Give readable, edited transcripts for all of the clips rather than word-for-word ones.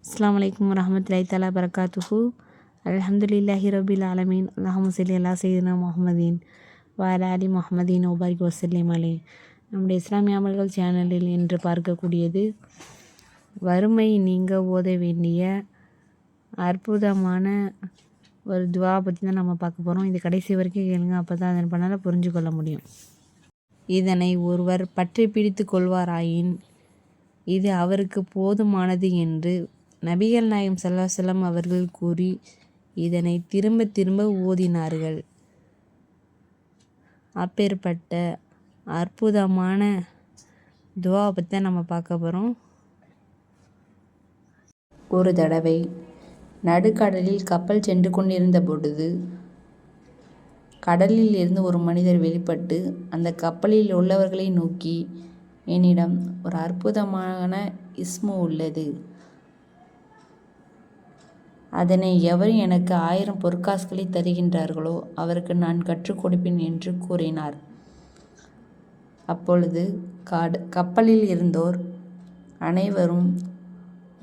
அஸ்ஸலாமு அலைக்கும் வரஹ்மத்துல்லாஹி தஆலா பரக்காத்துஹு. அல்ஹம்துலில்லாஹி ரபில் ஆலமீன். அல்லாஹும்ம ஸல்லி அலா சய்யிதினா முஹம்மதீன் வ அலா ஆலி முஹம்மதீன் வ பாரிக் வஸல்லிம் அலைஹி. நம்முடைய இஸ்லாமிய அமல்கள் சேனலில் இன்று பார்க்கக்கூடியது வறுமை நீங்க ஓத வேண்டிய அற்புதமான ஒரு துவா பற்றி தான் நம்ம பார்க்க போகிறோம். இது கடைசி வரைக்கும் கேளுங்க, அப்போ தான் அதன் பண்ணால் புரிஞ்சு கொள்ள முடியும். இதனை ஒருவர் பற்றி பிடித்து கொள்வாராயின் இது அவருக்கு போதுமானது என்று நபிகள் நாயகம் ஸல்லல்லாஹு அலைஹி வஸல்லம் அவர்கள் கூறி இதனை திரும்ப திரும்ப ஓதினார்கள். அப்பேற்பட்ட அற்புதமான துவாவை பற்றி தான் நம்ம பார்க்க போகிறோம். ஒரு தடவை நடுக்கடலில் கப்பல் சென்று கொண்டிருந்த பொழுது கடலில் இருந்து ஒரு மனிதர் வெளிப்பட்டு அந்த கப்பலில் உள்ளவர்களை நோக்கி, என்னிடம் ஒரு அற்புதமான இஸ்மு உள்ளது, அதனை எவர் எனக்கு 1000 பொற்காசுகளை தருகின்றார்களோ அவருக்கு நான் கற்றுக் கொடுப்பேன் என்று கூறினார். அப்பொழுது கப்பலில் இருந்தோர் அனைவரும்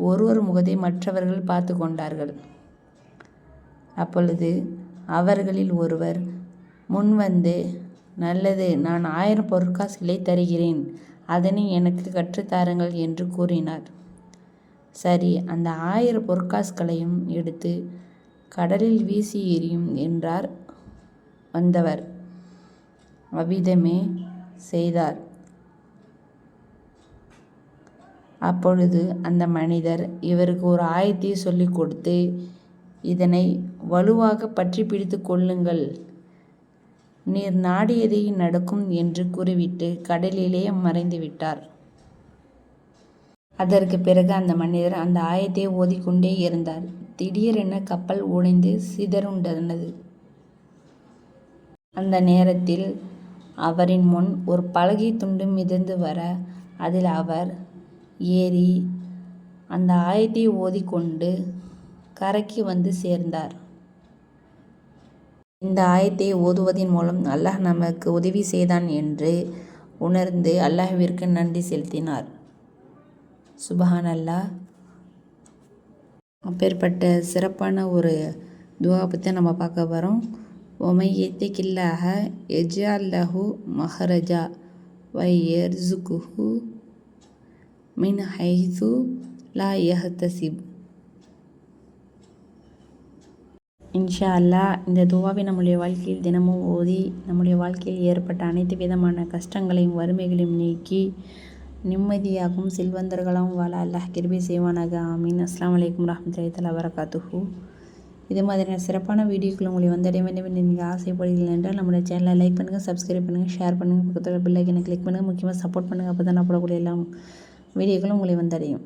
ஒருவர் முகத்தை மற்றவர்கள் பார்த்து கொண்டார்கள். அப்பொழுது அவர்களில் ஒருவர் முன்வந்து, நல்லது, நான் 1000 பொற்காசுகளை தருகிறேன், அதனை எனக்கு கற்றுத்தாருங்கள் என்று கூறினார். சரி, அந்த 1000 பொற்காசுகளையும் எடுத்து கடலில் வீசி எறியும் என்றார் வந்தவர். அவ்விதமே செய்தார். அப்பொழுது அந்த மனிதர் இவருக்கு ஒரு ஆயத்தை சொல்லிக் கொடுத்து, இதனை வலுவாக பற்றி பிடித்து கொள்ளுங்கள், நீர் நாடியதை நடக்கும் என்று கூறிவிட்டு கடலிலே மறைந்து விட்டார். அதற்கு பிறகு அந்த மனிதர் அந்த ஆயத்தை ஓதிக்கொண்டே இருந்தார். திடீரென கப்பல் உடைந்து சிதறுண்டது. அந்த நேரத்தில் அவரின் முன் ஒரு பலகை துண்டு மிதந்து வர அதில் அவர் ஏறி அந்த ஆயத்தை ஓதிக்கொண்டு கரைக்கு வந்து சேர்ந்தார். இந்த ஆயத்தை ஓதுவதன் மூலம் அல்லாஹ் நமக்கு உதவி செய்தான் என்று உணர்ந்து அல்லாஹ்விற்கு நன்றி செலுத்தினார். சுபஹான் அல்லாஹ். அப்பேற்பட்ட சிறப்பான ஒரு துவா பற்றி நம்ம பார்க்க வரோம். ஒமை யத்தகில்லாஹ யஜ்அல் லஹு மஹ்ரஜா வ யர்ஸுகுஹு மின் ஹைஸு லா யஹ்தசிப். இன்ஷா அல்லாஹ் இந்த துவாவை நம்முடைய வாழ்க்கையில் தினமும் ஓதி நம்முடைய வாழ்க்கையில் ஏற்பட்ட அனைத்து விதமான கஷ்டங்களையும் வறுமைகளையும் நீக்கி நிம்மதியாகவும் செல்வந்தர்களாகவும் வாழ அல்லாஹ் கிருபை செய்வானாக. ஆமீன். அஸ்ஸலாமு அலைக்கும் வரஹ்மத்துல்லாஹி தஆலா பரக்காத்துஹு. இது மாதிரியான சிறப்பான வீடியோக்கள் உங்களை வந்தடைய வேண்டும் என்று நீங்கள் ஆசைப்படுகிறீர்கள் என்றால் நம்முடைய சேனலை லைக் பண்ணுங்கள், சப்ஸ்கிரைப் பண்ணுங்கள், ஷேர் பண்ணுங்கள், பக்கத்தில் பெல் ஐக்கனை கிளிக் பண்ணுங்கள், முக்கியமாக சப்போர்ட் பண்ணுங்கள். அப்போ தான் நான் போடக்கூடிய எல்லா வீடியோக்களும் உங்களை வந்தடையும்.